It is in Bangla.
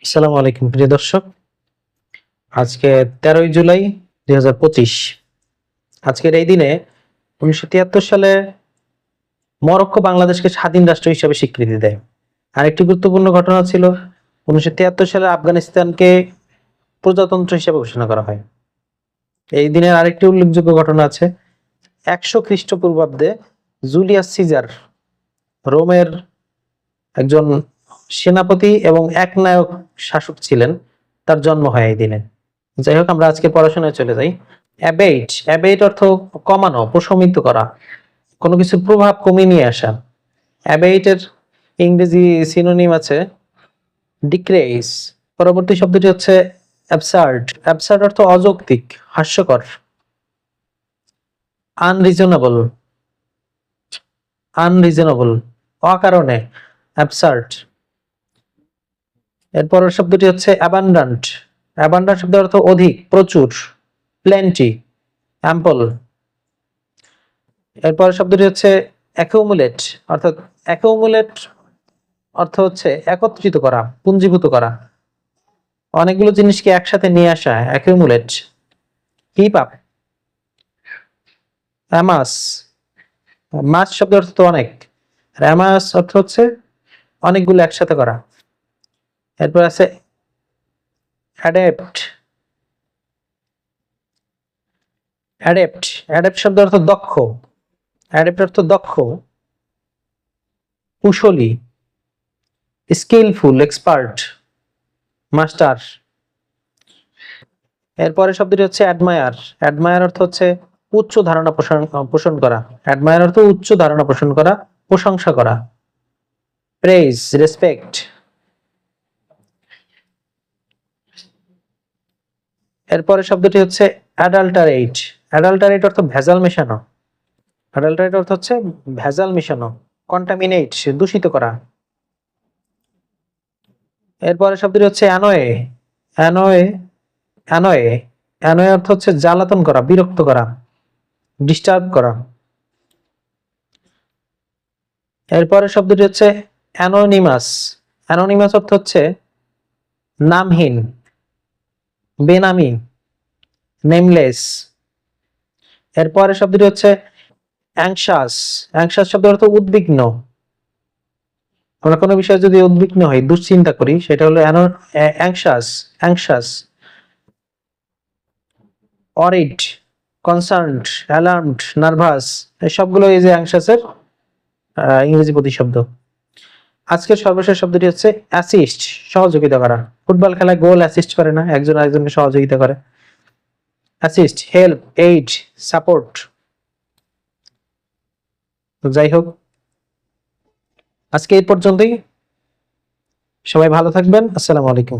আসসালামু আলাইকুম প্রিয় দর্শক। আজকে 13ই জুলাই 2025। আজকের এই দিনে 1973 সালে মরক্কো বাংলাদেশকে স্বাধীন রাষ্ট্র হিসেবে স্বীকৃতি দেয়। আরেকটি গুরুত্বপূর্ণ ঘটনা ছিল 1973 সালে আফগানিস্তানকে প্রজাতন্ত্র হিসেবে ঘোষণা করা হয়। এই দিনের আরেকটি উল্লেখযোগ্য ঘটনা আছে। 100 খ্রিস্টপূর্বাব্দে জুলিয়াস সিজার, রোমের একজন সেনাপতি এবং একনায়ক শাসক ছিলেন, তার জন্ম হয় এই দিনে। যাই হোক, আমরা আজকে পড়াশোনায় চলে যাই। অ্যাবেট, অ্যাবেট অর্থ কমানো, প্রশমিত করা, কোনো কিছুর প্রভাব কমিয়ে নিয়ে আসা। অ্যাবেটের ইংরেজি সিনোনিম আছে ডিক্রেইস। পরবর্তী শব্দটি হচ্ছে অ্যাবসার্ড। অ্যাবসার্ড অর্থ অযৌক্তিক, হাস্যকর। আনরিজনেবল, আনরিজনেবল, অকারণে, অ্যাবসার্ড। এরপরের শব্দটি হচ্ছে অ্যাবান্ডান্ট। অ্যাবান্ডান্ট শব্দের অর্থ অধিক, প্রচুর, প্লেন্টি, অ্যাম্পল। এরপরের শব্দটি হচ্ছে অ্যাকুমুলেট, অর্থাৎ অ্যাকুমুলেট অর্থ হচ্ছে একত্রিত করা, পুঞ্জীভূত করা, অনেকগুলো জিনিসকে একসাথে নিয়ে আসা, অ্যাকুমুলেট। Heap up. অ্যামাস, মাস শব্দের অর্থ অনেক, অ্যামাস অর্থ হচ্ছে অনেকগুলো একসাথে করা। এরপর আছে অ্যাডেপ্ট। অ্যাডেপ্ট, অ্যাডেপ্ট শব্দের অর্থ দক্ষ, অ্যাডেপ্ট অর্থ দক্ষ, কুশলী, স্কিলফুল, এক্সপার্ট, মাস্টার। এরপরে শব্দটি হচ্ছে অ্যাডমায়ার। অ্যাডমায়ার অর্থ হচ্ছে উচ্চ ধারণা পোষণ করা। অ্যাডমায়ার অর্থ উচ্চ ধারণা পোষণ করা, প্রশংসা করা। Praise, respect. এরপরে শব্দটি হচ্ছে অ্যাডাল্টারেট। অ্যাডাল্টারেট অর্থ ভেজাল মেশানো। অ্যাডাল্টারেট অর্থ হচ্ছে ভেজাল মেশানো, কন্টামিনেট, দূষিত করা। এরপরে শব্দটি হচ্ছে অ্যানয়ে। অ্যানয়ে, অ্যানয়ে, অ্যানয়ে অর্থ হচ্ছে জ্বালাতন করা, বিরক্ত করা, ডিস্টার্ব করা। এরপরে শব্দটি হচ্ছে অ্যানোনিমাস। অ্যানোনিমাস অর্থ হচ্ছে নামহীন, বেনামি, নেমলেস। এরপরে শব্দটি হচ্ছে অ্যাংশাস। অ্যাংশাস শব্দের অর্থ উদ্বিগ্ন। আমরা কোনো বিষয়ে যদি উদ্বিগ্ন হই, দুশ্চিন্তা করি, সেটা হলো anxious, anxious. অরিড, concerned, alarmed, nervous, এই সবগুলো এই যে অ্যাংশাসের ইংরেজি প্রতিশব্দ। আজকের সর্বশেষ শব্দটি হচ্ছে অ্যাসিস্ট, সহযোগিতা করা। ফুটবল খেলায় গোল অ্যাসিস্ট করে না, একজন আরেকজনকে সহযোগিতা করে। Assist, help, aid, support. যাই হোক, আজকে এই পর্যন্তই। সবাই ভালো থাকবেন। আসসালামু আলাইকুম।